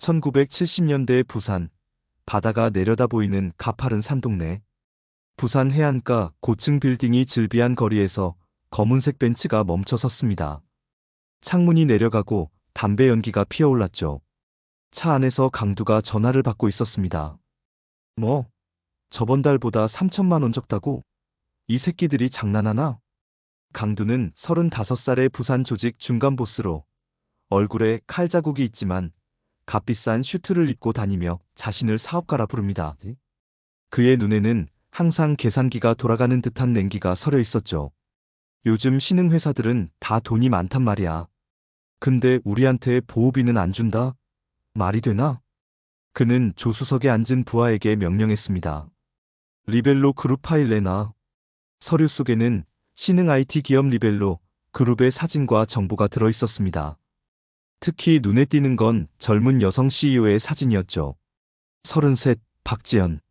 1970년대 부산, 바다가 내려다 보이는 가파른 산동네. 부산 해안가 고층 빌딩이 즐비한 거리에서 검은색 벤츠가 멈춰 섰습니다. 창문이 내려가고 담배 연기가 피어올랐죠. 차 안에서 강두가 전화를 받고 있었습니다. 뭐? 저번 달보다 3천만 원 적다고? 이 새끼들이 장난하나? 강두는 35살의 부산 조직 중간 보스로 얼굴에 칼 자국이 있지만 값비싼 슈트를 입고 다니며 자신을 사업가라 부릅니다. 그의 눈에는 항상 계산기가 돌아가는 듯한 냉기가 서려 있었죠. 요즘 신흥회사들은 다 돈이 많단 말이야. 근데 우리한테 보호비는 안 준다? 말이 되나? 그는 조수석에 앉은 부하에게 명령했습니다. 리벨로 그룹 파일 내놔. 서류 속에는 신흥 IT 기업 리벨로 그룹의 사진과 정보가 들어 있었습니다. 특히 눈에 띄는 건 젊은 여성 CEO의 사진이었죠. 33, 박지연.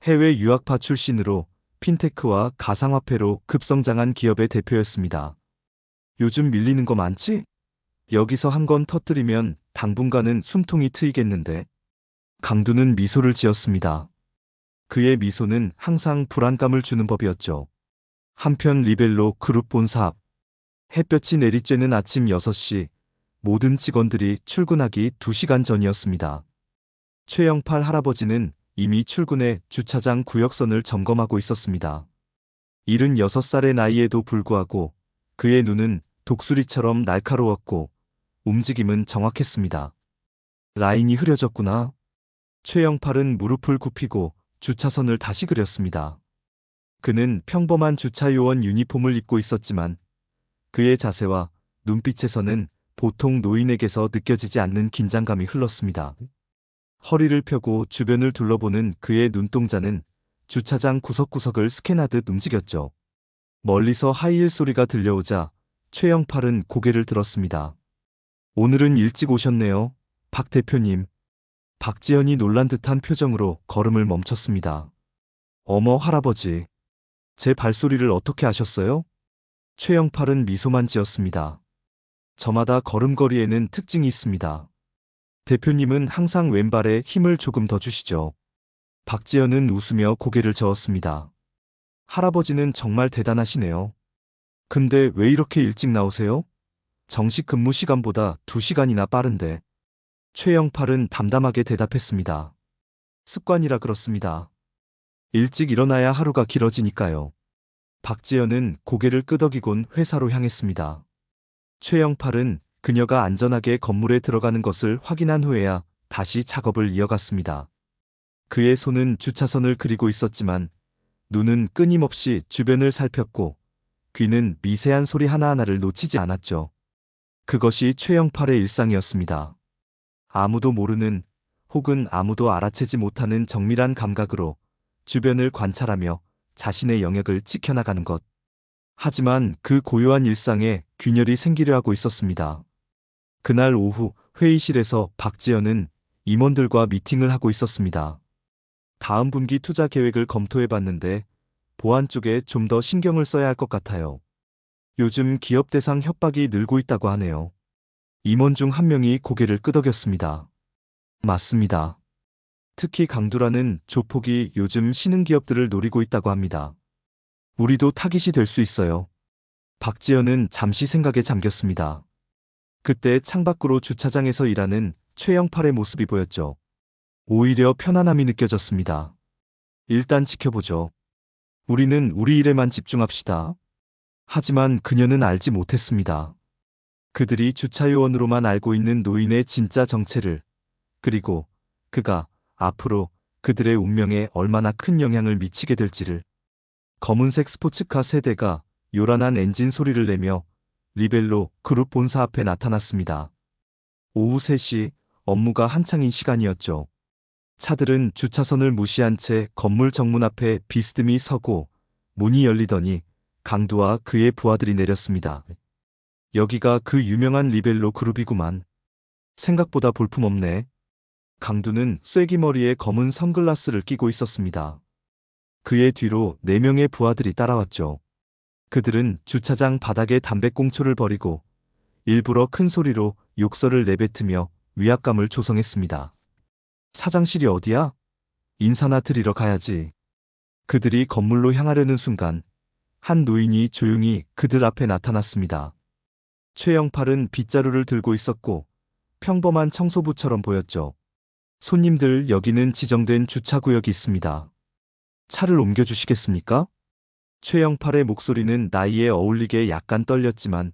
해외 유학파 출신으로 핀테크와 가상화폐로 급성장한 기업의 대표였습니다. 요즘 밀리는 거 많지? 여기서 한 건 터뜨리면 당분간은 숨통이 트이겠는데. 강두는 미소를 지었습니다. 그의 미소는 항상 불안감을 주는 법이었죠. 한편 리벨로 그룹 본사 앞. 햇볕이 내리쬐는 아침 6시, 모든 직원들이 출근하기 2시간 전이었습니다. 최영팔 할아버지는 이미 출근해 주차장 구역선을 점검하고 있었습니다. 76살의 나이에도 불구하고 그의 눈은 독수리처럼 날카로웠고 움직임은 정확했습니다. 라인이 흐려졌구나. 최영팔은 무릎을 굽히고 주차선을 다시 그렸습니다. 그는 평범한 주차요원 유니폼을 입고 있었지만 그의 자세와 눈빛에서는 보통 노인에게서 느껴지지 않는 긴장감이 흘렀습니다. 허리를 펴고 주변을 둘러보는 그의 눈동자는 주차장 구석구석을 스캔하듯 움직였죠. 멀리서 하이힐 소리가 들려오자 최영팔은 고개를 들었습니다. 오늘은 일찍 오셨네요, 박 대표님. 박지연이 놀란 듯한 표정으로 걸음을 멈췄습니다. 어머 할아버지, 제 발소리를 어떻게 아셨어요? 최영팔은 미소만 지었습니다. 저마다 걸음걸이에는 특징이 있습니다. 대표님은 항상 왼발에 힘을 조금 더 주시죠. 박지연은 웃으며 고개를 저었습니다. 할아버지는 정말 대단하시네요. 근데 왜 이렇게 일찍 나오세요? 정식 근무 시간보다 2시간이나 빠른데. 최영팔은 담담하게 대답했습니다. 습관이라 그렇습니다. 일찍 일어나야 하루가 길어지니까요. 박지연은 고개를 끄덕이곤 회사로 향했습니다. 최영팔은 그녀가 안전하게 건물에 들어가는 것을 확인한 후에야 다시 작업을 이어갔습니다. 그의 손은 주차선을 그리고 있었지만 눈은 끊임없이 주변을 살폈고 귀는 미세한 소리 하나하나를 놓치지 않았죠. 그것이 최영팔의 일상이었습니다. 아무도 모르는 혹은 아무도 알아채지 못하는 정밀한 감각으로 주변을 관찰하며 자신의 영역을 지켜나가는 것. 하지만 그 고요한 일상에 균열이 생기려 하고 있었습니다. 그날 오후 회의실에서 박지연은 임원들과 미팅을 하고 있었습니다. 다음 분기 투자 계획을 검토해 봤는데 보안 쪽에 좀 더 신경을 써야 할 것 같아요. 요즘 기업 대상 협박이 늘고 있다고 하네요. 임원 중 한 명이 고개를 끄덕였습니다. 맞습니다. 특히 강두라는 조폭이 요즘 신흥기업들을 노리고 있다고 합니다. 우리도 타깃이 될 수 있어요. 박지연은 잠시 생각에 잠겼습니다. 그때 창밖으로 주차장에서 일하는 최영팔의 모습이 보였죠. 오히려 편안함이 느껴졌습니다. 일단 지켜보죠. 우리는 우리 일에만 집중합시다. 하지만 그녀는 알지 못했습니다. 그들이 주차요원으로만 알고 있는 노인의 진짜 정체를, 그리고 그가 앞으로 그들의 운명에 얼마나 큰 영향을 미치게 될지를. 검은색 스포츠카 세대가 요란한 엔진 소리를 내며 리벨로 그룹 본사 앞에 나타났습니다. 오후 3시, 업무가 한창인 시간이었죠. 차들은 주차선을 무시한 채 건물 정문 앞에 비스듬히 서고 문이 열리더니 강두와 그의 부하들이 내렸습니다. 여기가 그 유명한 리벨로 그룹이구만. 생각보다 볼품없네. 강두는 쐐기머리에 검은 선글라스를 끼고 있었습니다. 그의 뒤로 4명의 부하들이 따라왔죠. 그들은 주차장 바닥에 담배꽁초를 버리고 일부러 큰 소리로 욕설을 내뱉으며 위압감을 조성했습니다. 사장실이 어디야? 인사나 드리러 가야지. 그들이 건물로 향하려는 순간 한 노인이 조용히 그들 앞에 나타났습니다. 최영팔은 빗자루를 들고 있었고 평범한 청소부처럼 보였죠. 손님들, 여기는 지정된 주차구역이 있습니다. 차를 옮겨주시겠습니까? 최영팔의 목소리는 나이에 어울리게 약간 떨렸지만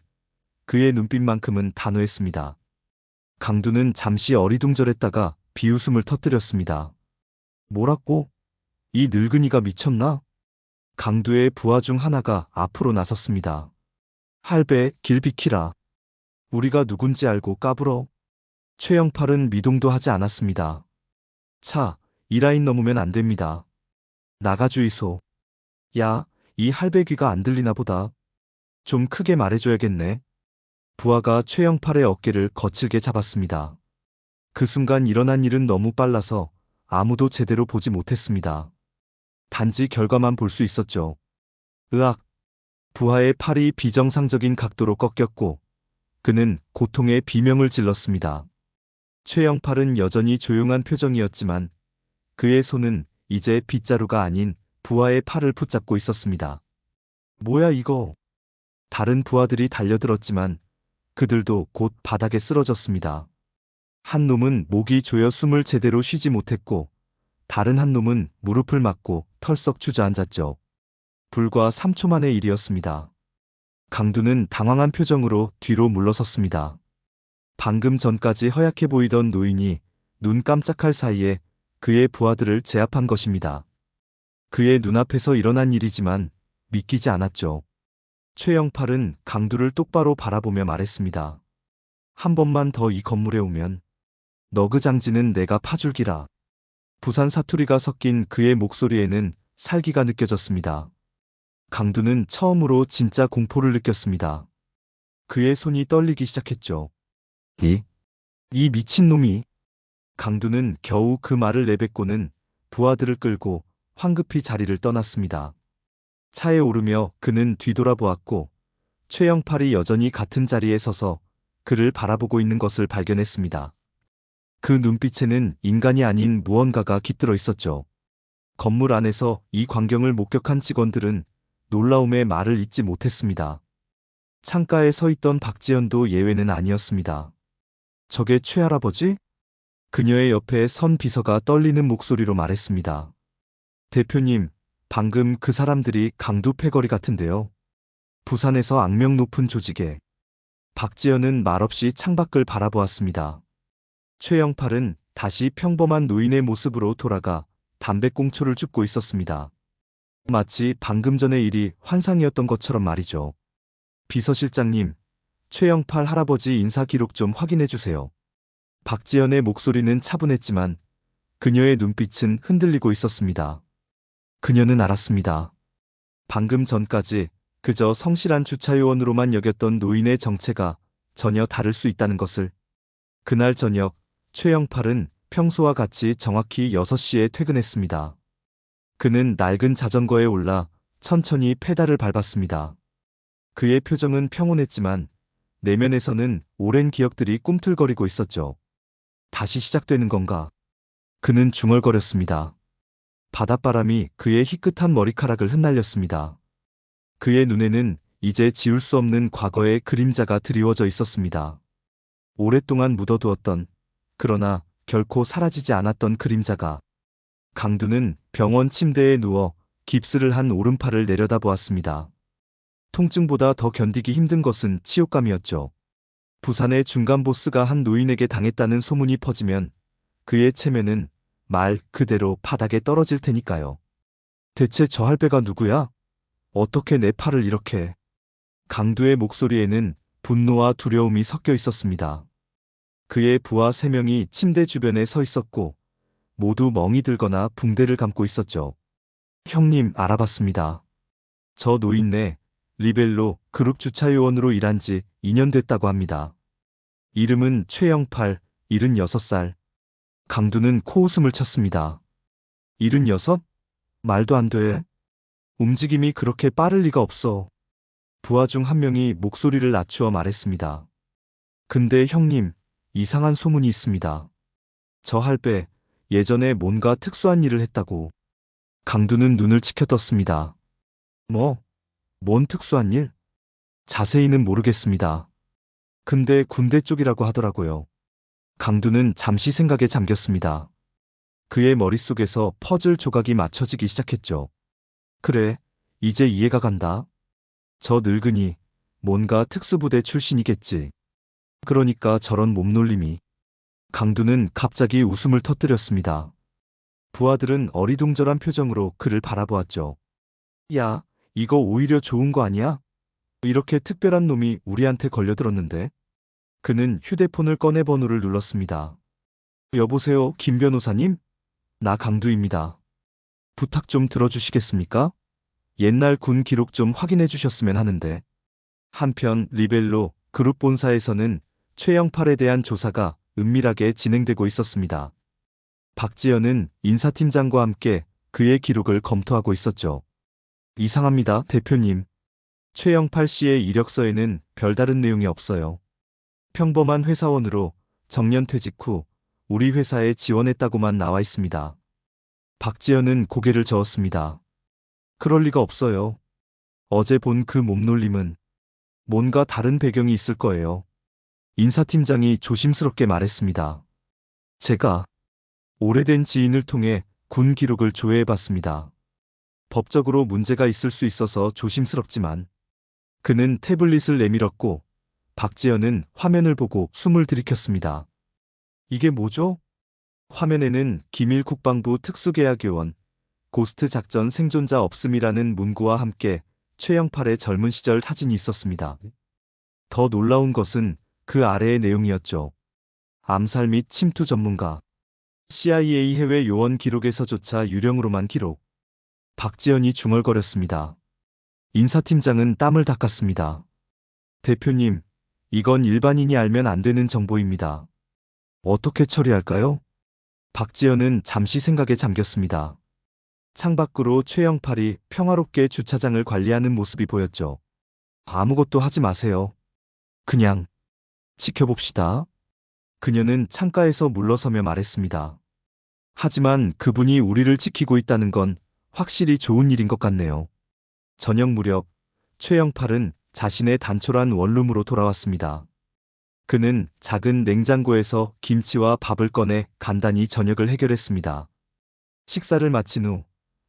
그의 눈빛만큼은 단호했습니다. 강두는 잠시 어리둥절했다가 비웃음을 터뜨렸습니다. 뭐라고? 이 늙은이가 미쳤나? 강두의 부하 중 하나가 앞으로 나섰습니다. 할배, 길 비키라. 우리가 누군지 알고 까불어. 최영팔은 미동도 하지 않았습니다. 차, 이 라인 넘으면 안 됩니다. 나가주이소. 야, 이 할배 귀가 안 들리나 보다. 좀 크게 말해줘야겠네. 부하가 최영팔의 어깨를 거칠게 잡았습니다. 그 순간 일어난 일은 너무 빨라서 아무도 제대로 보지 못했습니다. 단지 결과만 볼 수 있었죠. 으악! 부하의 팔이 비정상적인 각도로 꺾였고 그는 고통의 비명을 질렀습니다. 최영팔은 여전히 조용한 표정이었지만 그의 손은 이제 빗자루가 아닌 부하의 팔을 붙잡고 있었습니다. 뭐야 이거? 다른 부하들이 달려들었지만 그들도 곧 바닥에 쓰러졌습니다. 한 놈은 목이 조여 숨을 제대로 쉬지 못했고 다른 한 놈은 무릎을 맞고 털썩 주저앉았죠. 불과 3초 만의 일이었습니다. 강두는 당황한 표정으로 뒤로 물러섰습니다. 방금 전까지 허약해 보이던 노인이 눈 깜짝할 사이에 그의 부하들을 제압한 것입니다. 그의 눈앞에서 일어난 일이지만 믿기지 않았죠. 최영팔은 강두를 똑바로 바라보며 말했습니다. 한 번만 더 이 건물에 오면 너그 장지는 내가 파줄기라. 부산 사투리가 섞인 그의 목소리에는 살기가 느껴졌습니다. 강두는 처음으로 진짜 공포를 느꼈습니다. 그의 손이 떨리기 시작했죠. 이 미친놈이. 강두는 겨우 그 말을 내뱉고는 부하들을 끌고 황급히 자리를 떠났습니다. 차에 오르며 그는 뒤돌아보았고 최영팔이 여전히 같은 자리에 서서 그를 바라보고 있는 것을 발견했습니다. 그 눈빛에는 인간이 아닌 무언가가 깃들어 있었죠. 건물 안에서 이 광경을 목격한 직원들은 놀라움에 말을 잇지 못했습니다. 창가에 서 있던 박지연도 예외는 아니었습니다. 저게 최할아버지? 그녀의 옆에 선 비서가 떨리는 목소리로 말했습니다. 대표님, 방금 그 사람들이 강두 패거리 같은데요. 부산에서 악명 높은 조직에. 박지연은 말없이 창밖을 바라보았습니다. 최영팔은 다시 평범한 노인의 모습으로 돌아가 담배꽁초를 줍고 있었습니다. 마치 방금 전의 일이 환상이었던 것처럼 말이죠. 비서실장님, 최영팔 할아버지 인사 기록 좀 확인해 주세요. 박지연의 목소리는 차분했지만 그녀의 눈빛은 흔들리고 있었습니다. 그녀는 알았습니다. 방금 전까지 그저 성실한 주차요원으로만 여겼던 노인의 정체가 전혀 다를 수 있다는 것을. 그날 저녁 최영팔은 평소와 같이 정확히 6시에 퇴근했습니다. 그는 낡은 자전거에 올라 천천히 페달을 밟았습니다. 그의 표정은 평온했지만 내면에서는 오랜 기억들이 꿈틀거리고 있었죠. 다시 시작되는 건가? 그는 중얼거렸습니다. 바닷바람이 그의 희끗한 머리카락을 흩날렸습니다. 그의 눈에는 이제 지울 수 없는 과거의 그림자가 드리워져 있었습니다. 오랫동안 묻어두었던, 그러나 결코 사라지지 않았던 그림자가. 강두는 병원 침대에 누워 깁스를 한 오른팔을 내려다보았습니다. 통증보다 더 견디기 힘든 것은 치욕감이었죠. 부산의 중간 보스가 한 노인에게 당했다는 소문이 퍼지면 그의 체면은 말 그대로 바닥에 떨어질 테니까요. 대체 저 할배가 누구야? 어떻게 내 팔을 이렇게. 강두의 목소리에는 분노와 두려움이 섞여 있었습니다. 그의 부하 3명이 침대 주변에 서 있었고 모두 멍이 들거나 붕대를 감고 있었죠. 형님, 알아봤습니다. 저 노인네 리벨로 그룹 주차요원으로 일한 지 2년 됐다고 합니다. 이름은 최영팔, 76살. 강두는 코웃음을 쳤습니다. 76? 말도 안 돼. 움직임이 그렇게 빠를 리가 없어. 부하 중 한 명이 목소리를 낮추어 말했습니다. 근데 형님, 이상한 소문이 있습니다. 저 할배, 예전에 뭔가 특수한 일을 했다고. 강두는 눈을 치켜떴습니다. 뭐, 뭔 특수한 일? 자세히는 모르겠습니다. 근데 군대 쪽이라고 하더라고요. 강두는 잠시 생각에 잠겼습니다. 그의 머릿속에서 퍼즐 조각이 맞춰지기 시작했죠. 그래, 이제 이해가 간다. 저 늙은이, 뭔가 특수부대 출신이겠지. 그러니까 저런 몸놀림이. 강두는 갑자기 웃음을 터뜨렸습니다. 부하들은 어리둥절한 표정으로 그를 바라보았죠. 야, 이거 오히려 좋은 거 아니야? 이렇게 특별한 놈이 우리한테 걸려들었는데. 그는 휴대폰을 꺼내 번호를 눌렀습니다. 여보세요, 김 변호사님? 나 강두입니다. 부탁 좀 들어주시겠습니까? 옛날 군 기록 좀 확인해 주셨으면 하는데. 한편 리벨로 그룹 본사에서는 최영팔에 대한 조사가 은밀하게 진행되고 있었습니다. 박지연은 인사팀장과 함께 그의 기록을 검토하고 있었죠. 이상합니다, 대표님. 최영팔 씨의 이력서에는 별다른 내용이 없어요. 평범한 회사원으로 정년 퇴직 후 우리 회사에 지원했다고만 나와 있습니다. 박지연은 고개를 저었습니다. 그럴 리가 없어요. 어제 본 그 몸놀림은 뭔가 다른 배경이 있을 거예요. 인사팀장이 조심스럽게 말했습니다. 제가 오래된 지인을 통해 군 기록을 조회해봤습니다. 법적으로 문제가 있을 수 있어서 조심스럽지만. 그는 태블릿을 내밀었고 박지연은 화면을 보고 숨을 들이켰습니다. 이게 뭐죠? 화면에는 기밀 국방부 특수계약요원, 고스트 작전 생존자 없음이라는 문구와 함께 최영팔의 젊은 시절 사진이 있었습니다. 더 놀라운 것은 그 아래의 내용이었죠. 암살 및 침투 전문가. CIA 해외 요원 기록에서조차 유령으로만 기록. 박지연이 중얼거렸습니다. 인사팀장은 땀을 닦았습니다. 대표님, 이건 일반인이 알면 안 되는 정보입니다. 어떻게 처리할까요? 박지연은 잠시 생각에 잠겼습니다. 창밖으로 최영팔이 평화롭게 주차장을 관리하는 모습이 보였죠. 아무것도 하지 마세요. 그냥 지켜봅시다. 그녀는 창가에서 물러서며 말했습니다. 하지만 그분이 우리를 지키고 있다는 건 확실히 좋은 일인 것 같네요. 저녁 무렵 최영팔은 자신의 단촐한 원룸으로 돌아왔습니다. 그는 작은 냉장고에서 김치와 밥을 꺼내 간단히 저녁을 해결했습니다. 식사를 마친 후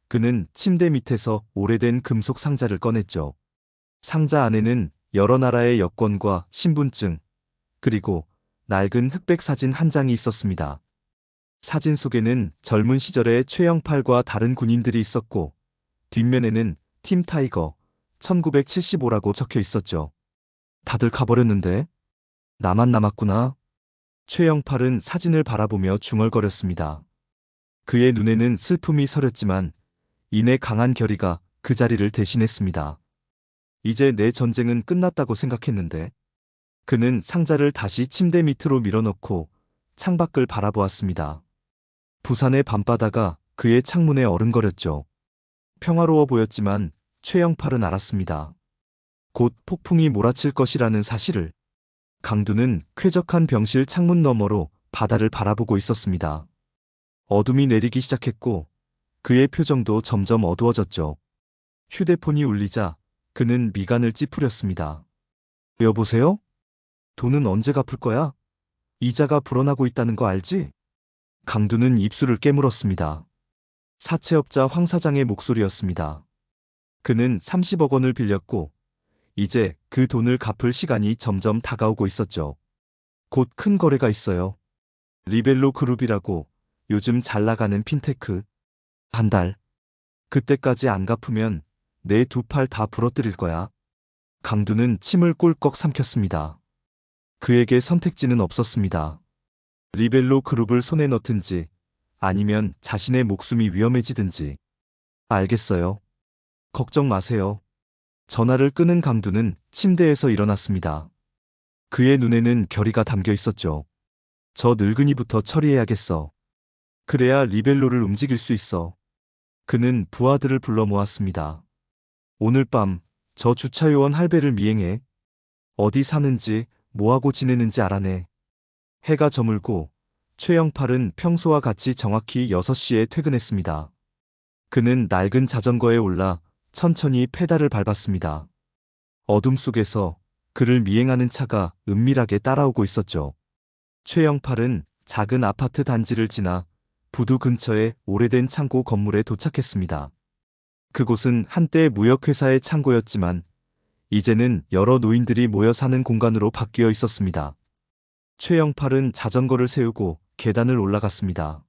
그는 침대 밑에서 오래된 금속 상자를 꺼냈죠. 상자 안에는 여러 나라의 여권과 신분증, 그리고 낡은 흑백 사진 한 장이 있었습니다. 사진 속에는 젊은 시절의 최영팔과 다른 군인들이 있었고 뒷면에는 팀 타이거 1975라고 적혀 있었죠. 다들 가버렸는데 나만 남았구나. 최영팔은 사진을 바라보며 중얼거렸습니다. 그의 눈에는 슬픔이 서렸지만 인의 강한 결의가 그 자리를 대신했습니다. 이제 내 전쟁은 끝났다고 생각했는데. 그는 상자를 다시 침대 밑으로 밀어넣고 창밖을 바라보았습니다. 부산의 밤바다가 그의 창문에 어른거렸죠. 평화로워 보였지만 최영팔은 알았습니다. 곧 폭풍이 몰아칠 것이라는 사실을. 강두는 쾌적한 병실 창문 너머로 바다를 바라보고 있었습니다. 어둠이 내리기 시작했고 그의 표정도 점점 어두워졌죠. 휴대폰이 울리자 그는 미간을 찌푸렸습니다. 여보세요? 돈은 언제 갚을 거야? 이자가 불어나고 있다는 거 알지? 강두는 입술을 깨물었습니다. 사채업자 황 사장의 목소리였습니다. 그는 30억 원을 빌렸고 이제 그 돈을 갚을 시간이 점점 다가오고 있었죠. 곧 큰 거래가 있어요. 리벨로 그룹이라고 요즘 잘 나가는 핀테크. 한 달. 그때까지 안 갚으면 내 두 팔 다 부러뜨릴 거야. 강두는 침을 꿀꺽 삼켰습니다. 그에게 선택지는 없었습니다. 리벨로 그룹을 손에 넣든지 아니면 자신의 목숨이 위험해지든지. 알겠어요. 걱정 마세요. 전화를 끊은 강두는 침대에서 일어났습니다. 그의 눈에는 결의가 담겨 있었죠. 저 늙은이부터 처리해야겠어. 그래야 리벨로를 움직일 수 있어. 그는 부하들을 불러 모았습니다. 오늘 밤 저 주차요원 할배를 미행해. 어디 사는지 뭐하고 지내는지 알아내. 해가 저물고 최영팔은 평소와 같이 정확히 6시에 퇴근했습니다. 그는 낡은 자전거에 올라 천천히 페달을 밟았습니다. 어둠 속에서 그를 미행하는 차가 은밀하게 따라오고 있었죠. 최영팔은 작은 아파트 단지를 지나 부두 근처의 오래된 창고 건물에 도착했습니다. 그곳은 한때 무역회사의 창고였지만 이제는 여러 노인들이 모여 사는 공간으로 바뀌어 있었습니다. 최영팔은 자전거를 세우고 계단을 올라갔습니다.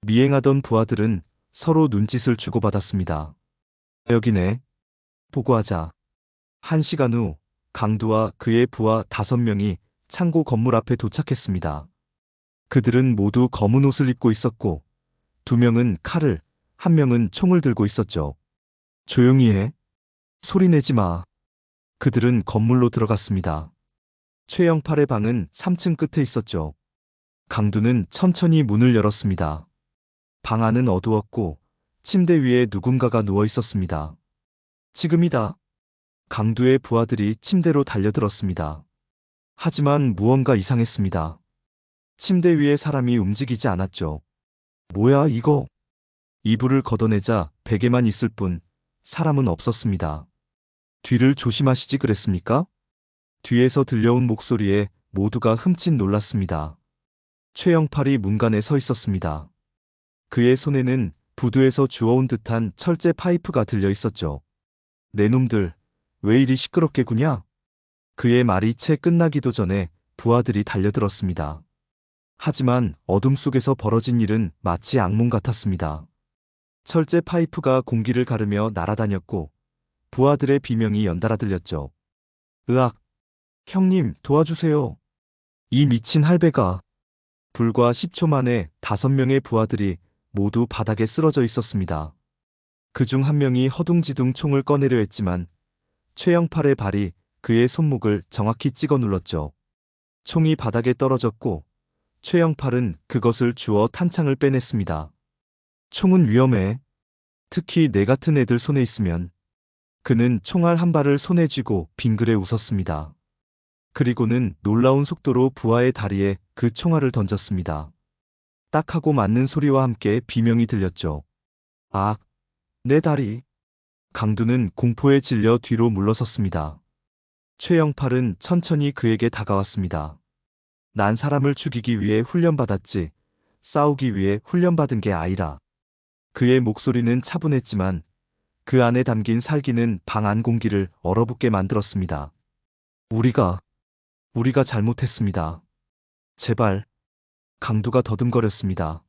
미행하던 부하들은 서로 눈짓을 주고받았습니다. 여기네. 보고하자. 1시간 후 강두와 그의 부하 5명이 창고 건물 앞에 도착했습니다. 그들은 모두 검은 옷을 입고 있었고 2명은 칼을, 1명은 총을 들고 있었죠. 조용히 해. 소리 내지 마. 그들은 건물로 들어갔습니다. 최영팔의 방은 3층 끝에 있었죠. 강두는 천천히 문을 열었습니다. 방 안은 어두웠고 침대 위에 누군가가 누워 있었습니다. 지금이다. 강두의 부하들이 침대로 달려들었습니다. 하지만 무언가 이상했습니다. 침대 위에 사람이 움직이지 않았죠. 뭐야 이거? 이불을 걷어내자 베개만 있을 뿐 사람은 없었습니다. 뒤를 조심하시지 그랬습니까? 뒤에서 들려온 목소리에 모두가 흠칫 놀랐습니다. 최영팔이 문간에 서 있었습니다. 그의 손에는 부두에서 주워온 듯한 철제 파이프가 들려 있었죠. 내 놈들, 왜 이리 시끄럽게 구냐? 그의 말이 채 끝나기도 전에 부하들이 달려들었습니다. 하지만 어둠 속에서 벌어진 일은 마치 악몽 같았습니다. 철제 파이프가 공기를 가르며 날아다녔고 부하들의 비명이 연달아 들렸죠. 으악! 형님, 도와주세요. 이 미친 할배가. 불과 10초 만에 5명의 부하들이 모두 바닥에 쓰러져 있었습니다. 그중 1명이 허둥지둥 총을 꺼내려 했지만 최영팔의 발이 그의 손목을 정확히 찍어 눌렀죠. 총이 바닥에 떨어졌고 최영팔은 그것을 주워 탄창을 빼냈습니다. 총은 위험해. 특히 내 같은 애들 손에 있으면. 그는 총알 한 발을 손에 쥐고 빙그레 웃었습니다. 그리고는 놀라운 속도로 부하의 다리에 그 총알을 던졌습니다. 딱 하고 맞는 소리와 함께 비명이 들렸죠. 아, 내 다리. 강두는 공포에 질려 뒤로 물러섰습니다. 최영팔은 천천히 그에게 다가왔습니다. 난 사람을 죽이기 위해 훈련받았지, 싸우기 위해 훈련받은 게 아니라. 그의 목소리는 차분했지만 그 안에 담긴 살기는 방 안 공기를 얼어붙게 만들었습니다. 우리가 잘못했습니다. 제발. 강두가 더듬거렸습니다.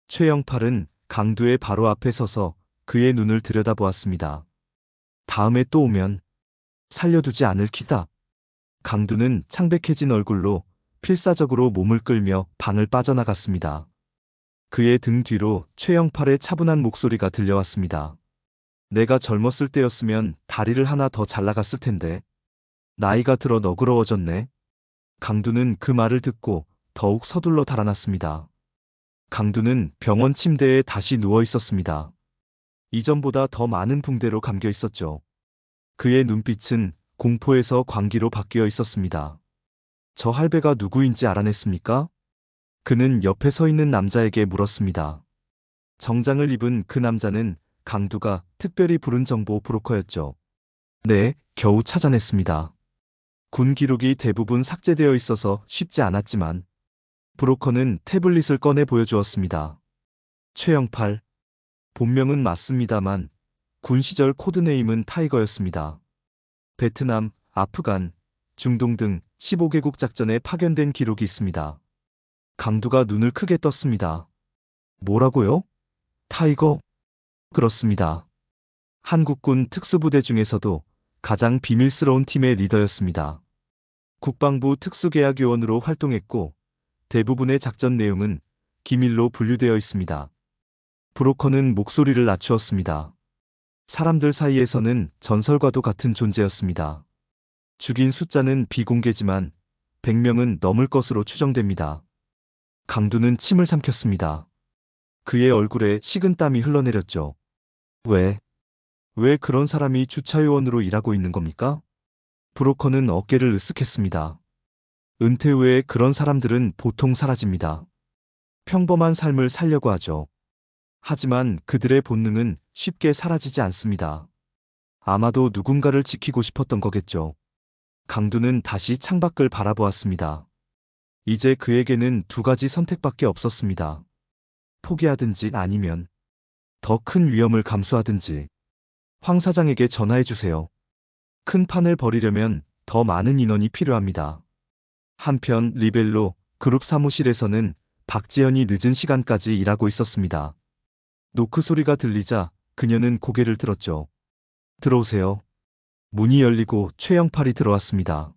최영팔은 강두의 바로 앞에 서서 그의 눈을 들여다보았습니다. 다음에 또 오면 살려두지 않을 기다. 강두는 창백해진 얼굴로 필사적으로 몸을 끌며 방을 빠져나갔습니다. 그의 등 뒤로 최영팔의 차분한 목소리가 들려왔습니다. 내가 젊었을 때였으면 다리를 하나 더 잘라갔을 텐데. 나이가 들어 너그러워졌네. 강두는 그 말을 듣고 더욱 서둘러 달아났습니다. 강두는 병원 침대에 다시 누워 있었습니다. 이전보다 더 많은 붕대로 감겨 있었죠. 그의 눈빛은 공포에서 광기로 바뀌어 있었습니다. 저 할배가 누구인지 알아냈습니까? 그는 옆에 서 있는 남자에게 물었습니다. 정장을 입은 그 남자는 강두가 특별히 부른 정보 브로커였죠. 네, 겨우 찾아냈습니다. 군 기록이 대부분 삭제되어 있어서 쉽지 않았지만 브로커는 태블릿을 꺼내 보여주었습니다. 최영팔. 본명은 맞습니다만 군 시절 코드네임은 타이거였습니다. 베트남, 아프간, 중동 등 15개국 작전에 파견된 기록이 있습니다. 강두가 눈을 크게 떴습니다. 뭐라고요? 타이거? 그렇습니다. 한국군 특수부대 중에서도 가장 비밀스러운 팀의 리더였습니다. 국방부 특수계약요원으로 활동했고 대부분의 작전 내용은 기밀로 분류되어 있습니다. 브로커는 목소리를 낮추었습니다. 사람들 사이에서는 전설과도 같은 존재였습니다. 죽인 숫자는 비공개지만 100명은 넘을 것으로 추정됩니다. 강두는 침을 삼켰습니다. 그의 얼굴에 식은땀이 흘러내렸죠. 왜 그런 사람이 주차요원으로 일하고 있는 겁니까? 브로커는 어깨를 으쓱했습니다. 은퇴 후에 그런 사람들은 보통 사라집니다. 평범한 삶을 살려고 하죠. 하지만 그들의 본능은 쉽게 사라지지 않습니다. 아마도 누군가를 지키고 싶었던 거겠죠. 강두는 다시 창밖을 바라보았습니다. 이제 그에게는 두 가지 선택밖에 없었습니다. 포기하든지 아니면 더 큰 위험을 감수하든지. 황 사장에게 전화해 주세요. 큰 판을 벌이려면 더 많은 인원이 필요합니다. 한편 리벨로 그룹 사무실에서는 박지연이 늦은 시간까지 일하고 있었습니다. 노크 소리가 들리자 그녀는 고개를 들었죠. 들어오세요. 문이 열리고 최영팔이 들어왔습니다.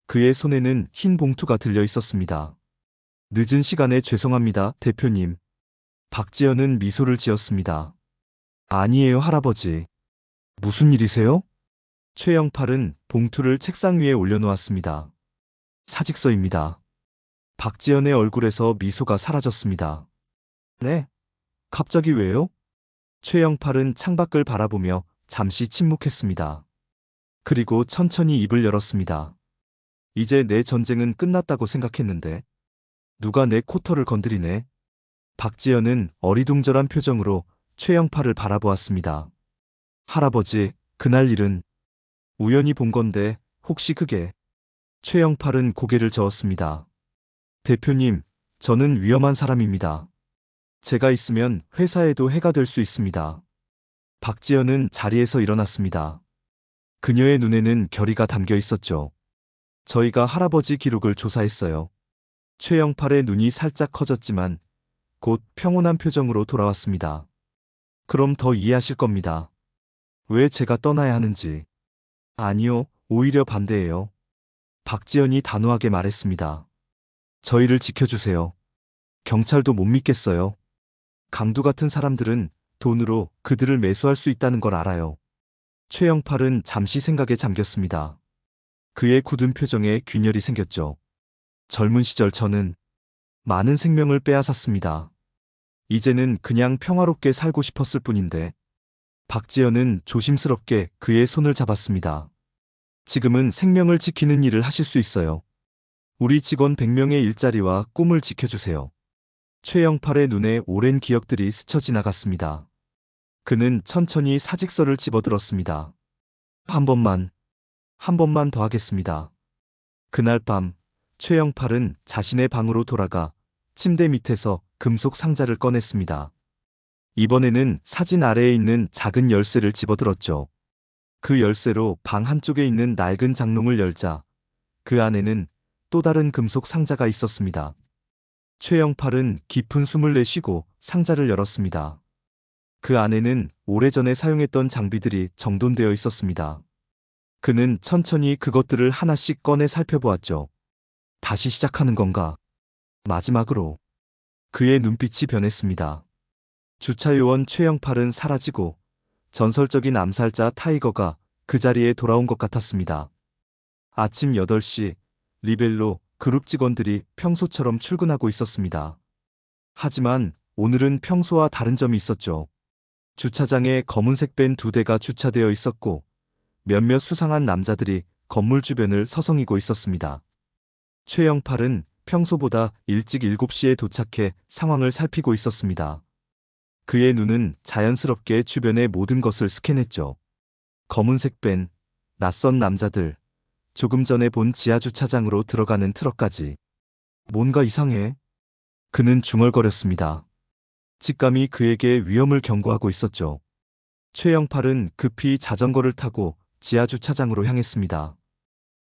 그의 손에는 흰 봉투가 들려 있었습니다. 늦은 시간에 죄송합니다, 대표님. 박지연은 미소를 지었습니다. 아니에요, 할아버지. 무슨 일이세요? 최영팔은 봉투를 책상 위에 올려놓았습니다. 사직서입니다. 박지연의 얼굴에서 미소가 사라졌습니다. 네? 갑자기 왜요? 최영팔은 창밖을 바라보며 잠시 침묵했습니다. 그리고 천천히 입을 열었습니다. 이제 내 전쟁은 끝났다고 생각했는데 누가 내 코털을 건드리네. 박지연은 어리둥절한 표정으로 최영팔을 바라보았습니다. 할아버지, 그날 일은 우연히 본 건데 혹시 그게... 최영팔은 고개를 저었습니다. 대표님, 저는 위험한 사람입니다. 제가 있으면 회사에도 해가 될 수 있습니다. 박지연은 자리에서 일어났습니다. 그녀의 눈에는 결의가 담겨 있었죠. 저희가 할아버지 기록을 조사했어요. 최영팔의 눈이 살짝 커졌지만 곧 평온한 표정으로 돌아왔습니다. 그럼 더 이해하실 겁니다. 왜 제가 떠나야 하는지. 아니요, 오히려 반대예요. 박지연이 단호하게 말했습니다. 저희를 지켜주세요. 경찰도 못 믿겠어요. 강두 같은 사람들은 돈으로 그들을 매수할 수 있다는 걸 알아요. 최영팔은 잠시 생각에 잠겼습니다. 그의 굳은 표정에 균열이 생겼죠. 젊은 시절 저는 많은 생명을 빼앗았습니다. 이제는 그냥 평화롭게 살고 싶었을 뿐인데. 박지연은 조심스럽게 그의 손을 잡았습니다. 지금은 생명을 지키는 일을 하실 수 있어요. 우리 직원 100명의 일자리와 꿈을 지켜주세요. 최영팔의 눈에 오랜 기억들이 스쳐 지나갔습니다. 그는 천천히 사직서를 집어들었습니다. 한 번만 더 하겠습니다. 그날 밤 최영팔은 자신의 방으로 돌아가 침대 밑에서 금속 상자를 꺼냈습니다. 이번에는 사진 아래에 있는 작은 열쇠를 집어들었죠. 그 열쇠로 방 한쪽에 있는 낡은 장롱을 열자 그 안에는 또 다른 금속 상자가 있었습니다. 최영팔은 깊은 숨을 내쉬고 상자를 열었습니다. 그 안에는 오래전에 사용했던 장비들이 정돈되어 있었습니다. 그는 천천히 그것들을 하나씩 꺼내 살펴보았죠. 다시 시작하는 건가? 마지막으로 그의 눈빛이 변했습니다. 주차요원 최영팔은 사라지고 전설적인 암살자 타이거가 그 자리에 돌아온 것 같았습니다. 아침 8시 리벨로 그룹 직원들이 평소처럼 출근하고 있었습니다. 하지만 오늘은 평소와 다른 점이 있었죠. 주차장에 검은색 밴 2대가 주차되어 있었고 몇몇 수상한 남자들이 건물 주변을 서성이고 있었습니다. 최영팔은 평소보다 일찍 7시에 도착해 상황을 살피고 있었습니다. 그의 눈은 자연스럽게 주변의 모든 것을 스캔했죠. 검은색 밴, 낯선 남자들, 조금 전에 본 지하주차장으로 들어가는 트럭까지. 뭔가 이상해. 그는 중얼거렸습니다. 직감이 그에게 위험을 경고하고 있었죠. 최영팔은 급히 자전거를 타고 지하주차장으로 향했습니다.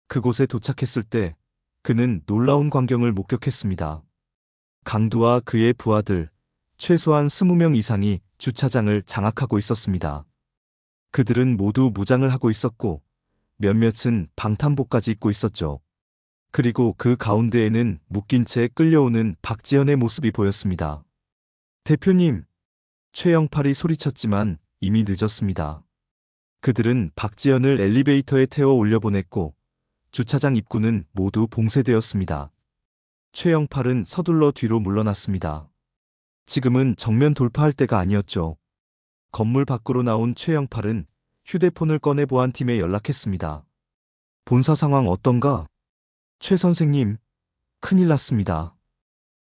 그곳에 도착했을 때 그는 놀라운 광경을 목격했습니다. 강두와 그의 부하들, 최소한 20명 이상이 주차장을 장악하고 있었습니다. 그들은 모두 무장을 하고 있었고 몇몇은 방탄복까지 입고 있었죠. 그리고 그 가운데에는 묶인 채 끌려오는 박지연의 모습이 보였습니다. 대표님! 최영팔이 소리쳤지만 이미 늦었습니다. 그들은 박지연을 엘리베이터에 태워 올려보냈고 주차장 입구는 모두 봉쇄되었습니다. 최영팔은 서둘러 뒤로 물러났습니다. 지금은 정면 돌파할 때가 아니었죠. 건물 밖으로 나온 최영팔은 휴대폰을 꺼내 보안팀에 연락했습니다. 본사 상황 어떤가? 최 선생님, 큰일 났습니다.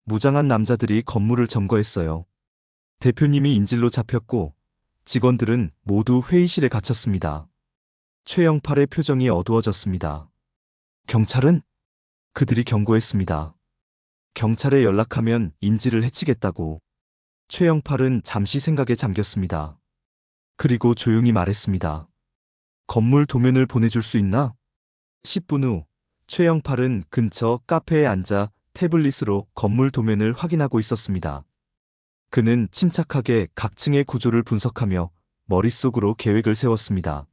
무장한 남자들이 건물을 점거했어요. 대표님이 인질로 잡혔고 직원들은 모두 회의실에 갇혔습니다. 최영팔의 표정이 어두워졌습니다. 경찰은? 그들이 경고했습니다. 경찰에 연락하면 인질을 해치겠다고. 최영팔은 잠시 생각에 잠겼습니다. 그리고 조용히 말했습니다. 건물 도면을 보내줄 수 있나? 10분 후 최영팔은 근처 카페에 앉아 태블릿으로 건물 도면을 확인하고 있었습니다. 그는 침착하게 각 층의 구조를 분석하며 머릿속으로 계획을 세웠습니다.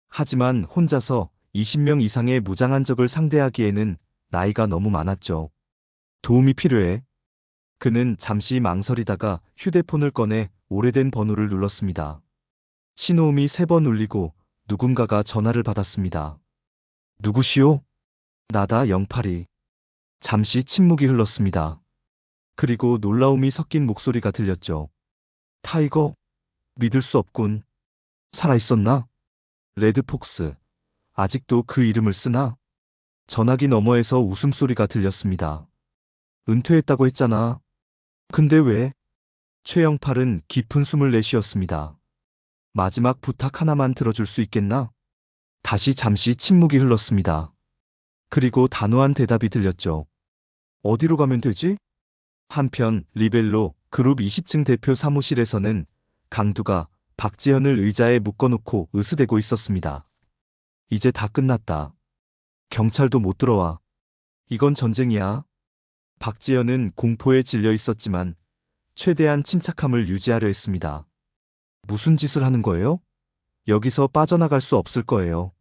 하지만 혼자서 20명 이상의 무장한 적을 상대하기에는 나이가 너무 많았죠. 도움이 필요해. 그는 잠시 망설이다가 휴대폰을 꺼내 오래된 번호를 눌렀습니다. 신호음이 3번 울리고 누군가가 전화를 받았습니다. 누구시오? 나다 영팔이. 잠시 침묵이 흘렀습니다. 그리고 놀라움이 섞인 목소리가 들렸죠. 타이거? 믿을 수 없군. 살아있었나? 레드폭스. 아직도 그 이름을 쓰나? 전화기 너머에서 웃음소리가 들렸습니다. 은퇴했다고 했잖아. 근데 왜? 최영팔은 깊은 숨을 내쉬었습니다. 마지막 부탁 하나만 들어줄 수 있겠나? 다시 잠시 침묵이 흘렀습니다. 그리고 단호한 대답이 들렸죠. 어디로 가면 되지? 한편 리벨로 그룹 20층 대표 사무실에서는 강두가 박지현을 의자에 묶어놓고 으스대고 있었습니다. 이제 다 끝났다. 경찰도 못 들어와. 이건 전쟁이야. 박지현은 공포에 질려 있었지만 최대한 침착함을 유지하려 했습니다. 무슨 짓을 하는 거예요? 여기서 빠져나갈 수 없을 거예요.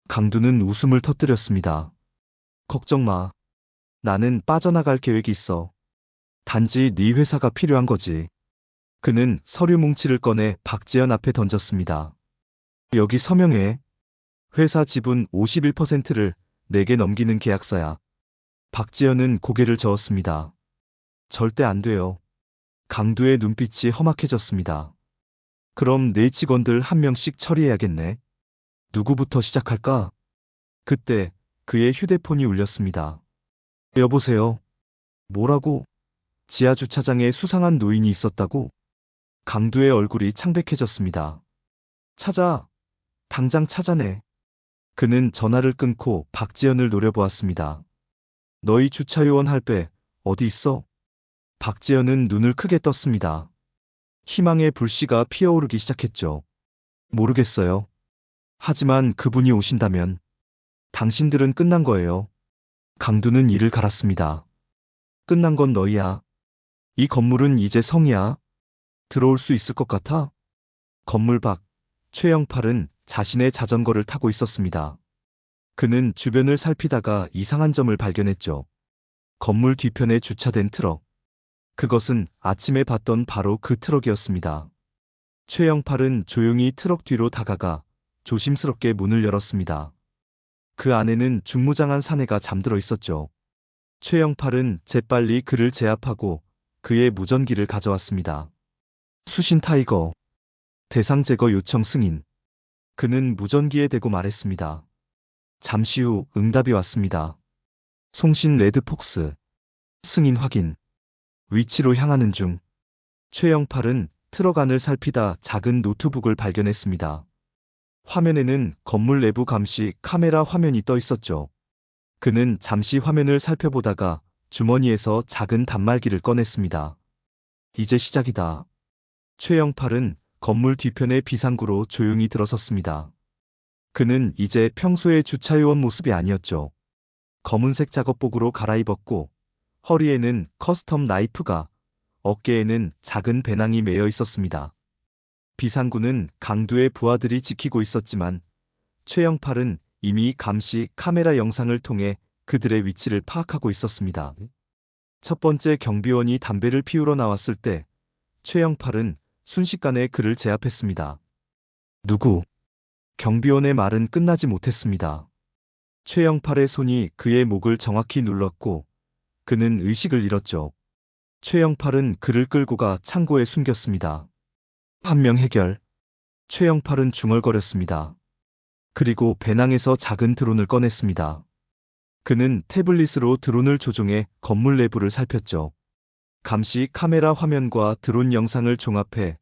강두는 웃음을 터뜨렸습니다. 걱정 마. 나는 빠져나갈 계획이 있어. 단지 네 회사가 필요한 거지. 그는 서류 뭉치를 꺼내 박지현 앞에 던졌습니다. 여기 서명해. 회사 지분 51%를 내게 넘기는 계약서야. 박지현은 고개를 저었습니다. 절대 안 돼요. 강두의 눈빛이 험악해졌습니다. 그럼 내 직원들 한 명씩 처리해야겠네. 누구부터 시작할까? 그때 그의 휴대폰이 울렸습니다. 여보세요. 뭐라고? 지하 주차장에 수상한 노인이 있었다고? 강두의 얼굴이 창백해졌습니다. 찾아. 당장 찾아내. 그는 전화를 끊고 박지현을 노려보았습니다. 너희 주차요원 할배 어디 있어? 박지현은 눈을 크게 떴습니다. 희망의 불씨가 피어오르기 시작했죠. 모르겠어요. 하지만 그분이 오신다면 당신들은 끝난 거예요. 강두는 이를 갈았습니다. 끝난 건 너희야. 이 건물은 이제 성이야. 들어올 수 있을 것 같아? 건물 밖 최영팔은 자신의 자전거를 타고 있었습니다. 그는 주변을 살피다가 이상한 점을 발견했죠. 건물 뒤편에 주차된 트럭. 그것은 아침에 봤던 바로 그 트럭이었습니다. 최영팔은 조용히 트럭 뒤로 다가가 조심스럽게 문을 열었습니다. 그 안에는 중무장한 사내가 잠들어 있었죠. 최영팔은 재빨리 그를 제압하고 그의 무전기를 가져왔습니다. 수신 타이거. 대상 제거 요청 승인. 그는 무전기에 대고 말했습니다. 잠시 후 응답이 왔습니다. 송신 레드폭스. 승인 확인. 위치로 향하는 중. 최영팔은 트럭 안을 살피다 작은 노트북을 발견했습니다. 화면에는 건물 내부 감시 카메라 화면이 떠 있었죠. 그는 잠시 화면을 살펴보다가 주머니에서 작은 단말기를 꺼냈습니다. 이제 시작이다. 최영팔은 건물 뒤편의 비상구로 조용히 들어섰습니다. 그는 이제 평소의 주차요원 모습이 아니었죠. 검은색 작업복으로 갈아입었고 허리에는 커스텀 나이프가, 어깨에는 작은 배낭이 매여 있었습니다. 비상구는 강두의 부하들이 지키고 있었지만 최영팔은 이미 감시 카메라 영상을 통해 그들의 위치를 파악하고 있었습니다. 첫 번째 경비원이 담배를 피우러 나왔을 때 최영팔은 순식간에 그를 제압했습니다. 누구? 경비원의 말은 끝나지 못했습니다. 최영팔의 손이 그의 목을 정확히 눌렀고 그는 의식을 잃었죠. 최영팔은 그를 끌고 가 창고에 숨겼습니다. 한 명 해결. 최영팔은 중얼거렸습니다. 그리고 배낭에서 작은 드론을 꺼냈습니다. 그는 태블릿으로 드론을 조종해 건물 내부를 살폈죠. 감시 카메라 화면과 드론 영상을 종합해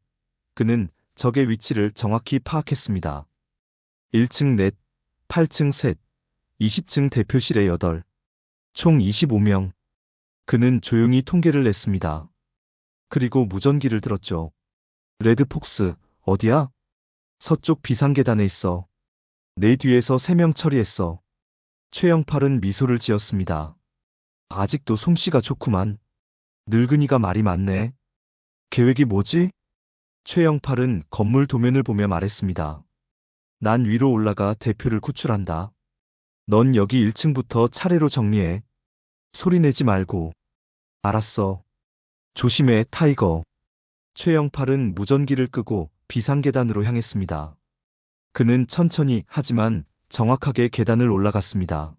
그는 적의 위치를 정확히 파악했습니다. 1층 넷, 8층 셋, 20층 대표실에 8, 총 25명. 그는 조용히 통계를 냈습니다. 그리고 무전기를 들었죠. 레드폭스, 어디야? 서쪽 비상계단에 있어. 내 뒤에서 3명 처리했어. 최영팔은 미소를 지었습니다. 아직도 솜씨가 좋구만. 늙은이가 말이 많네. 계획이 뭐지? 최영팔은 건물 도면을 보며 말했습니다. 난 위로 올라가 대표를 구출한다. 넌 여기 1층부터 차례로 정리해. 소리 내지 말고. 알았어. 조심해, 타이거. 최영팔은 무전기를 끄고 비상계단으로 향했습니다. 그는 천천히 하지만 정확하게 계단을 올라갔습니다.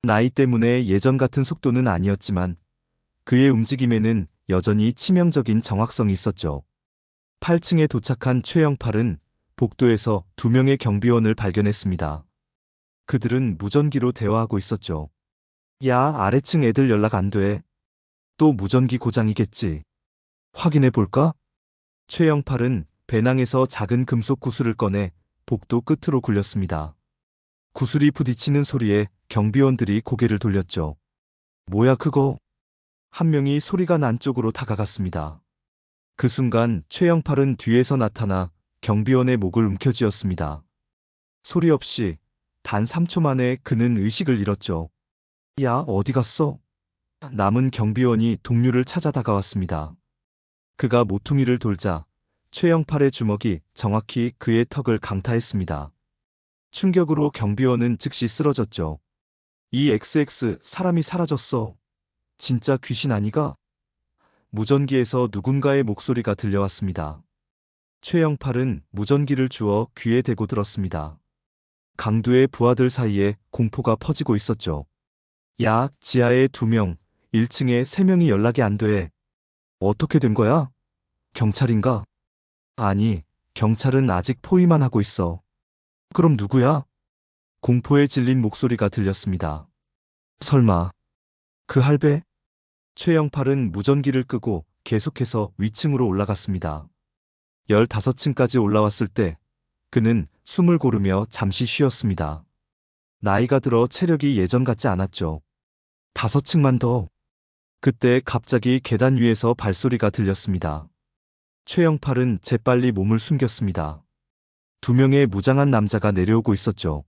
나이 때문에 예전 같은 속도는 아니었지만 그의 움직임에는 여전히 치명적인 정확성이 있었죠. 8층에 도착한 최영팔은 복도에서 2명의 경비원을 발견했습니다. 그들은 무전기로 대화하고 있었죠. 야, 아래층 애들 연락 안 돼. 또 무전기 고장이겠지. 확인해 볼까? 최영팔은 배낭에서 작은 금속 구슬을 꺼내 복도 끝으로 굴렸습니다. 구슬이 부딪히는 소리에 경비원들이 고개를 돌렸죠. 뭐야 그거? 한 명이 소리가 난 쪽으로 다가갔습니다. 그 순간 최영팔은 뒤에서 나타나 경비원의 목을 움켜쥐었습니다. 소리 없이 단 3초 만에 그는 의식을 잃었죠. 야, 어디 갔어? 남은 경비원이 동료를 찾아 다가왔습니다. 그가 모퉁이를 돌자 최영팔의 주먹이 정확히 그의 턱을 강타했습니다. 충격으로 경비원은 즉시 쓰러졌죠. 이 XX 사람이 사라졌어. 진짜 귀신 아니가? 무전기에서 누군가의 목소리가 들려왔습니다. 최영팔은 무전기를 주워 귀에 대고 들었습니다. 강도의 부하들 사이에 공포가 퍼지고 있었죠. 야, 지하에 2명, 1층에 3명이 연락이 안 돼. 어떻게 된 거야? 경찰인가? 아니, 경찰은 아직 포위만 하고 있어. 그럼 누구야? 공포에 질린 목소리가 들렸습니다. 설마, 그 할배? 최영팔은 무전기를 끄고 계속해서 위층으로 올라갔습니다. 15층까지 올라왔을 때 그는 숨을 고르며 잠시 쉬었습니다. 나이가 들어 체력이 예전 같지 않았죠. 5층만 더. 그때 갑자기 계단 위에서 발소리가 들렸습니다. 최영팔은 재빨리 몸을 숨겼습니다. 2명의 무장한 남자가 내려오고 있었죠.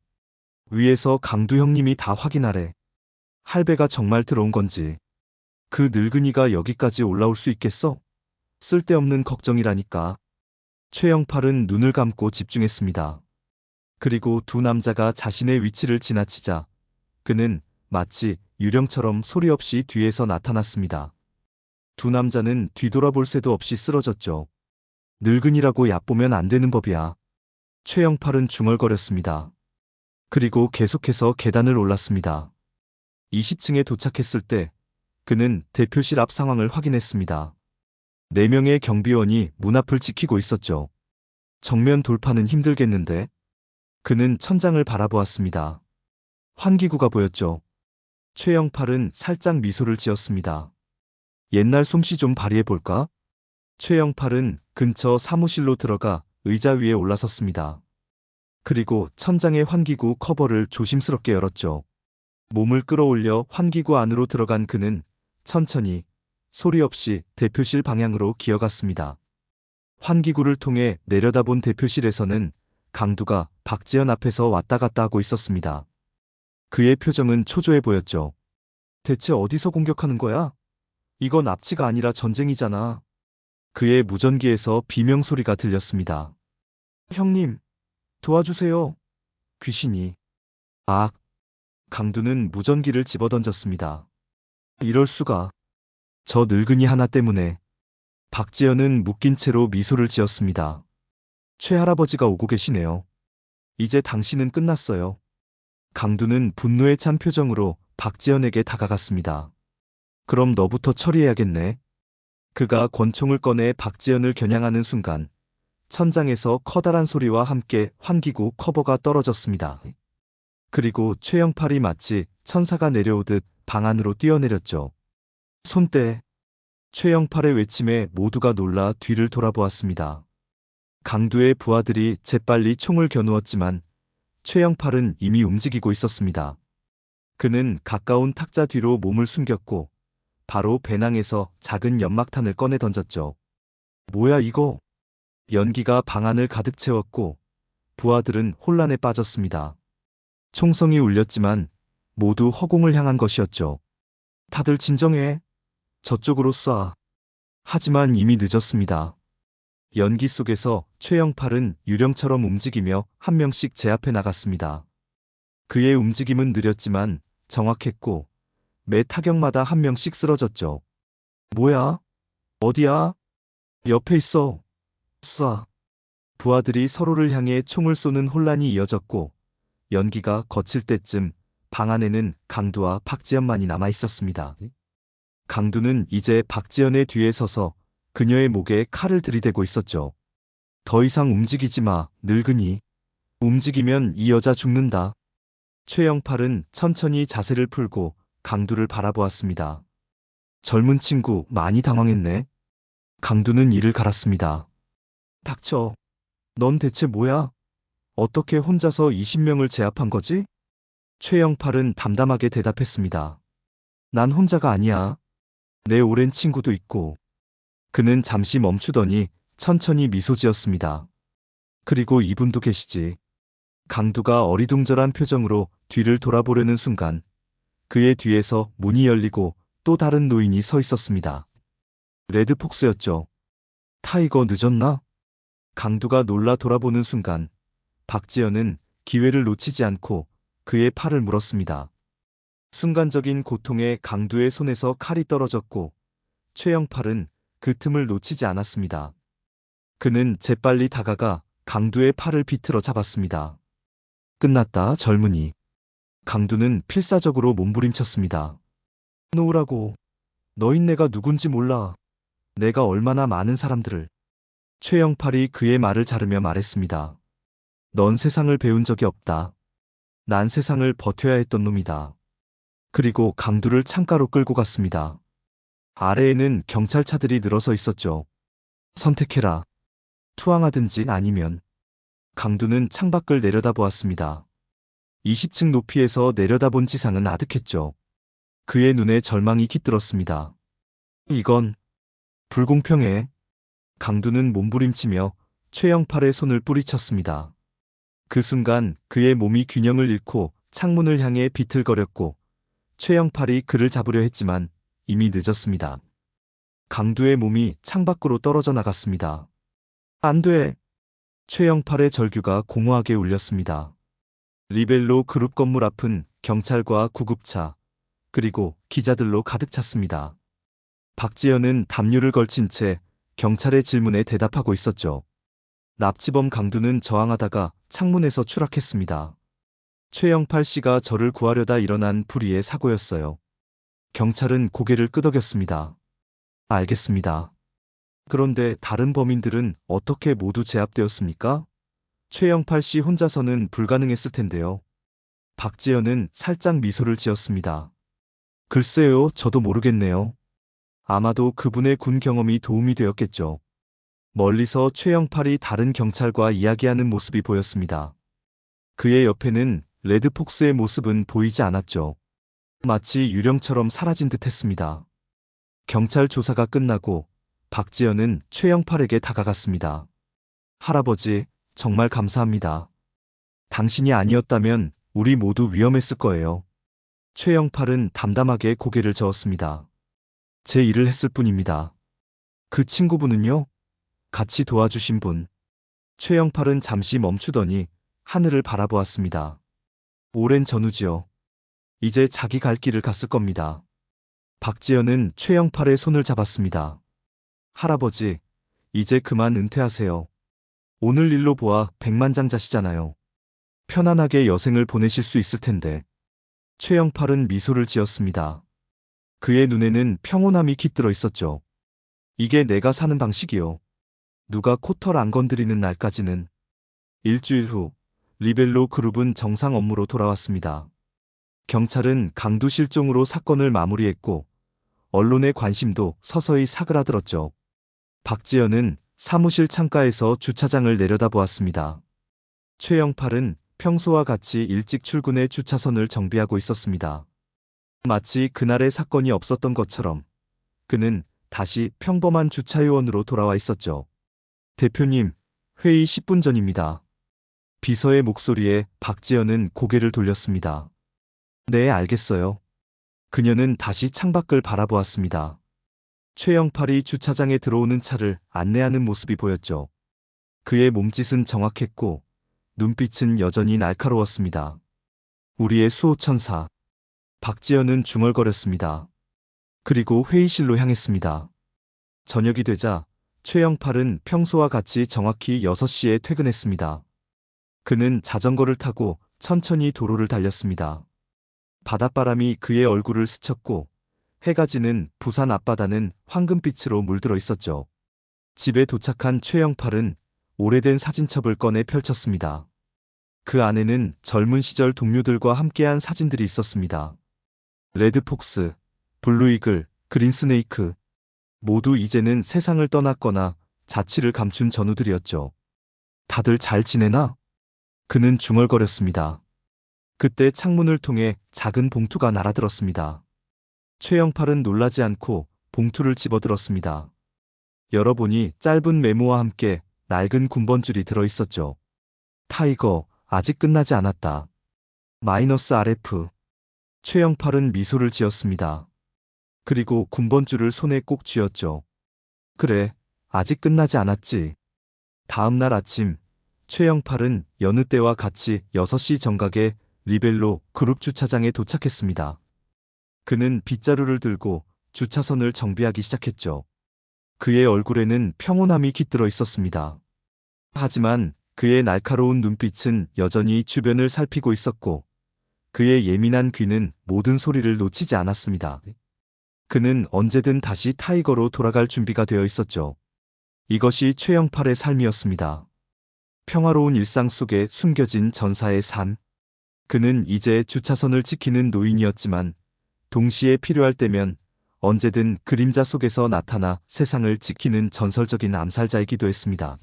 위에서 강두 형님이 다 확인하래. 할배가 정말 들어온 건지. 그 늙은이가 여기까지 올라올 수 있겠어? 쓸데없는 걱정이라니까. 최영팔은 눈을 감고 집중했습니다. 그리고 2 남자가 자신의 위치를 지나치자 그는 마치 유령처럼 소리 없이 뒤에서 나타났습니다. 2 남자는 뒤돌아볼 새도 없이 쓰러졌죠. 늙은이라고 얕보면 안 되는 법이야. 최영팔은 중얼거렸습니다. 그리고 계속해서 계단을 올랐습니다. 20층에 도착했을 때 그는 대표실 앞 상황을 확인했습니다. 4명의 경비원이 문 앞을 지키고 있었죠. 정면 돌파는 힘들겠는데? 그는 천장을 바라보았습니다. 환기구가 보였죠. 최영팔은 살짝 미소를 지었습니다. 옛날 솜씨 좀 발휘해볼까? 최영팔은 근처 사무실로 들어가 의자 위에 올라섰습니다. 그리고 천장의 환기구 커버를 조심스럽게 열었죠. 몸을 끌어올려 환기구 안으로 들어간 그는 천천히 소리 없이 대표실 방향으로 기어갔습니다. 환기구를 통해 내려다본 대표실에서는 강두가 박지현 앞에서 왔다 갔다 하고 있었습니다. 그의 표정은 초조해 보였죠. 대체 어디서 공격하는 거야? 이건 납치가 아니라 전쟁이잖아. 그의 무전기에서 비명 소리가 들렸습니다. 형님, 도와주세요. 귀신이. 악. 강두는 무전기를 집어던졌습니다. 이럴 수가. 저 늙은이 하나 때문에. 박지연은 묶인 채로 미소를 지었습니다. 최할아버지가 오고 계시네요. 이제 당신은 끝났어요. 강두는 분노에 찬 표정으로 박지연에게 다가갔습니다. 그럼 너부터 처리해야겠네. 그가 권총을 꺼내 박지연을 겨냥하는 순간 천장에서 커다란 소리와 함께 환기구 커버가 떨어졌습니다. 그리고 최영팔이 마치 천사가 내려오듯 방 안으로 뛰어내렸죠. 손대. 최영팔의 외침에 모두가 놀라 뒤를 돌아보았습니다. 강두의 부하들이 재빨리 총을 겨누었지만 최영팔은 이미 움직이고 있었습니다. 그는 가까운 탁자 뒤로 몸을 숨겼고 바로 배낭에서 작은 연막탄을 꺼내 던졌죠. 뭐야 이거? 연기가 방 안을 가득 채웠고 부하들은 혼란에 빠졌습니다. 총성이 울렸지만 모두 허공을 향한 것이었죠. 다들 진정해. 저쪽으로 쏴. 하지만 이미 늦었습니다. 연기 속에서 최영팔은 유령처럼 움직이며 한 명씩 제 앞에 나갔습니다. 그의 움직임은 느렸지만 정확했고 매 타격마다 한 명씩 쓰러졌죠. 뭐야? 어디야? 옆에 있어. 쏴. 부하들이 서로를 향해 총을 쏘는 혼란이 이어졌고 연기가 거칠 때쯤 방 안에는 강두와 박지연만이 남아 있었습니다. 강두는 이제 박지연의 뒤에 서서 그녀의 목에 칼을 들이대고 있었죠. 더 이상 움직이지 마, 늙은이. 움직이면 이 여자 죽는다. 최영팔은 천천히 자세를 풀고 강두를 바라보았습니다. 젊은 친구 많이 당황했네. 강두는 이를 갈았습니다. 닥쳐. 넌 대체 뭐야? 어떻게 혼자서 20명을 제압한 거지? 최영팔은 담담하게 대답했습니다. 난 혼자가 아니야. 내 오랜 친구도 있고. 그는 잠시 멈추더니 천천히 미소 지었습니다. 그리고 이분도 계시지. 강두가 어리둥절한 표정으로 뒤를 돌아보려는 순간 그의 뒤에서 문이 열리고 또 다른 노인이 서 있었습니다. 레드폭스였죠. 타이거 늦었나? 강두가 놀라 돌아보는 순간 박지연은 기회를 놓치지 않고 그의 팔을 물었습니다. 순간적인 고통에 강두의 손에서 칼이 떨어졌고 최영팔은 그 틈을 놓치지 않았습니다. 그는 재빨리 다가가 강두의 팔을 비틀어 잡았습니다. 끝났다, 젊은이. 강두는 필사적으로 몸부림쳤습니다. 놓으라고. 너흰내가 누군지 몰라. 내가 얼마나 많은 사람들을. 최영팔이 그의 말을 자르며 말했습니다. 넌 세상을 배운 적이 없다. 난 세상을 버텨야 했던 놈이다. 그리고 강두를 창가로 끌고 갔습니다. 아래에는 경찰차들이 늘어서 있었죠. 선택해라. 투항하든지 아니면. 강두는 창밖을 내려다보았습니다. 20층 높이에서 내려다본 지상은 아득했죠. 그의 눈에 절망이 깃들었습니다. 이건 불공평해. 강두는 몸부림치며 최영팔의 손을 뿌리쳤습니다. 그 순간 그의 몸이 균형을 잃고 창문을 향해 비틀거렸고 최영팔이 그를 잡으려 했지만 이미 늦었습니다. 강두의 몸이 창밖으로 떨어져 나갔습니다. 안 돼. 최영팔의 절규가 공허하게 울렸습니다. 리벨로 그룹 건물 앞은 경찰과 구급차 그리고 기자들로 가득 찼습니다. 박지연은 담요를 걸친 채 경찰의 질문에 대답하고 있었죠. 납치범 강두는 저항하다가 창문에서 추락했습니다. 최영팔 씨가 저를 구하려다 일어난 불의의 사고였어요. 경찰은 고개를 끄덕였습니다. 알겠습니다. 그런데 다른 범인들은 어떻게 모두 제압되었습니까? 최영팔 씨 혼자서는 불가능했을 텐데요. 박지연은 살짝 미소를 지었습니다. 글쎄요, 저도 모르겠네요. 아마도 그분의 군 경험이 도움이 되었겠죠. 멀리서 최영팔이 다른 경찰과 이야기하는 모습이 보였습니다. 그의 옆에는 레드폭스의 모습은 보이지 않았죠. 마치 유령처럼 사라진 듯 했습니다. 경찰 조사가 끝나고 박지연은 최영팔에게 다가갔습니다. 할아버지, 정말 감사합니다. 당신이 아니었다면 우리 모두 위험했을 거예요. 최영팔은 담담하게 고개를 저었습니다. 제 일을 했을 뿐입니다. 그 친구분은요? 같이 도와주신 분. 최영팔은 잠시 멈추더니 하늘을 바라보았습니다. 오랜 전우지요. 이제 자기 갈 길을 갔을 겁니다. 박지연은 최영팔의 손을 잡았습니다. 할아버지, 이제 그만 은퇴하세요. 오늘 일로 보아 백만장자시잖아요. 편안하게 여생을 보내실 수 있을 텐데. 최영팔은 미소를 지었습니다. 그의 눈에는 평온함이 깃들어 있었죠. 이게 내가 사는 방식이요. 누가 코털 안 건드리는 날까지는. 일주일 후 리벨로 그룹은 정상 업무로 돌아왔습니다. 경찰은 강도 실종으로 사건을 마무리했고 언론의 관심도 서서히 사그라들었죠. 박지연은 사무실 창가에서 주차장을 내려다보았습니다. 최영팔은 평소와 같이 일찍 출근해 주차선을 정비하고 있었습니다. 마치 그날의 사건이 없었던 것처럼 그는 다시 평범한 주차요원으로 돌아와 있었죠. 대표님, 회의 10분 전입니다. 비서의 목소리에 박지연은 고개를 돌렸습니다. 네, 알겠어요. 그녀는 다시 창밖을 바라보았습니다. 최영팔이 주차장에 들어오는 차를 안내하는 모습이 보였죠. 그의 몸짓은 정확했고 눈빛은 여전히 날카로웠습니다. 우리의 수호천사. 박지연은 중얼거렸습니다. 그리고 회의실로 향했습니다. 저녁이 되자 최영팔은 평소와 같이 정확히 6시에 퇴근했습니다. 그는 자전거를 타고 천천히 도로를 달렸습니다. 바닷바람이 그의 얼굴을 스쳤고 해가 지는 부산 앞바다는 황금빛으로 물들어 있었죠. 집에 도착한 최영팔은 오래된 사진첩을 꺼내 펼쳤습니다. 그 안에는 젊은 시절 동료들과 함께한 사진들이 있었습니다. 레드폭스, 블루이글, 그린스네이크. 모두 이제는 세상을 떠났거나 자취를 감춘 전우들이었죠. 다들 잘 지내나? 그는 중얼거렸습니다. 그때 창문을 통해 작은 봉투가 날아들었습니다. 최영팔은 놀라지 않고 봉투를 집어들었습니다. 열어보니 짧은 메모와 함께 낡은 군번줄이 들어있었죠. 타이거, 아직 끝나지 않았다. -RF. 최영팔은 미소를 지었습니다. 그리고 군번줄을 손에 꼭 쥐었죠. 그래, 아직 끝나지 않았지. 다음 날 아침, 최영팔은 여느 때와 같이 6시 정각에 리벨로 그룹 주차장에 도착했습니다. 그는 빗자루를 들고 주차선을 정비하기 시작했죠. 그의 얼굴에는 평온함이 깃들어 있었습니다. 하지만 그의 날카로운 눈빛은 여전히 주변을 살피고 있었고 그의 예민한 귀는 모든 소리를 놓치지 않았습니다. 그는 언제든 다시 타이거로 돌아갈 준비가 되어 있었죠. 이것이 최영팔의 삶이었습니다. 평화로운 일상 속에 숨겨진 전사의 삶. 그는 이제 주차선을 지키는 노인이었지만 동시에 필요할 때면 언제든 그림자 속에서 나타나 세상을 지키는 전설적인 암살자이기도 했습니다.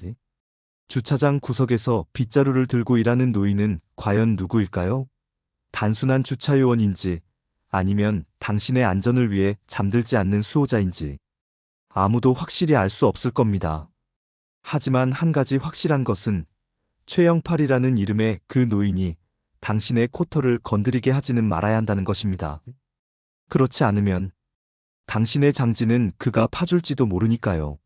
주차장 구석에서 빗자루를 들고 일하는 노인은 과연 누구일까요? 단순한 주차요원인지 아니면 당신의 안전을 위해 잠들지 않는 수호자인지 아무도 확실히 알 수 없을 겁니다. 하지만 한 가지 확실한 것은 최영팔이라는 이름의 그 노인이 당신의 코털을 건드리게 하지는 말아야 한다는 것입니다. 그렇지 않으면 당신의 장지는 그가 파줄지도 모르니까요.